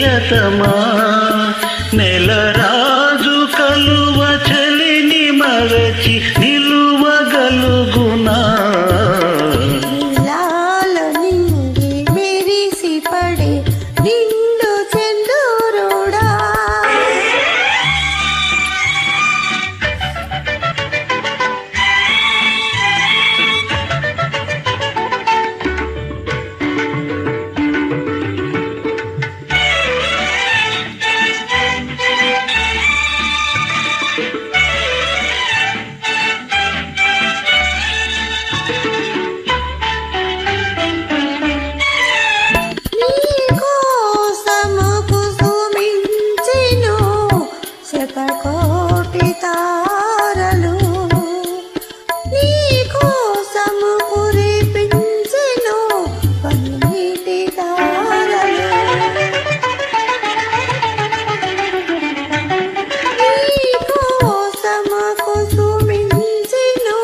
ప్రియతమా నెలరాజు కలువ చలిని మరచి నిలువగలుగునా శతకోటి తారలు నీ కోసము కురిపించెను పన్నీటి తారలు నీ కోసము కుసుమించెను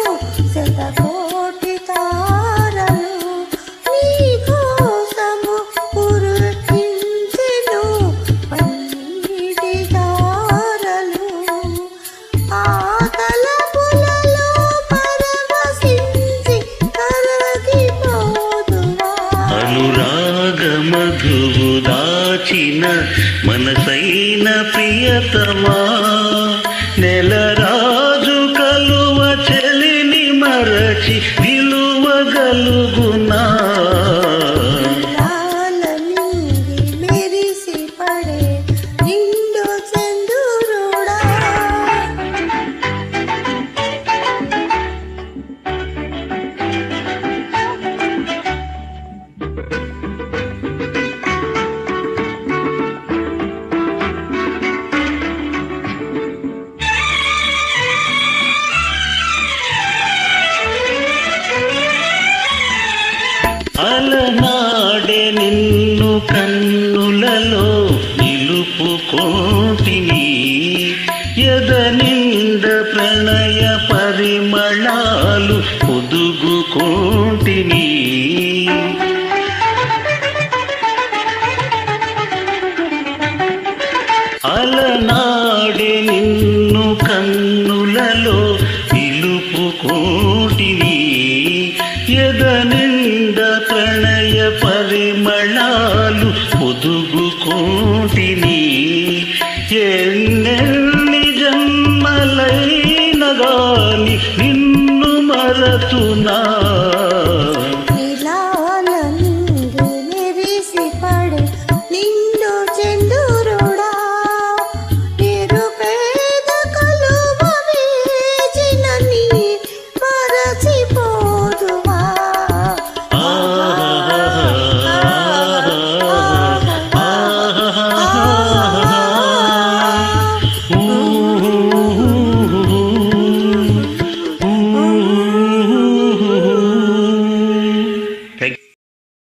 శతకోటి తారలు నీ కోసము కురిపించెను పన్నీటి మధువు దాచిన మనసైన ప్రియతమా నెలరాజు కలువ చెలిని మరచి నిలువగలుగునా అలనాడే నిన్ను కన్నులలో నిలుపుకోటిని ఎదనింద ప్రణయ పరిమళాలు పొదుగుకోటిని అలనాడే నిన్ను కన్నులలో నిలుపుకోటిని ఎదనింద ప్రణయ పరిమళాలు పొదుగుకోటిని ఎన్నెన్ని జన్మలైన గాని నిన్ను మరతునా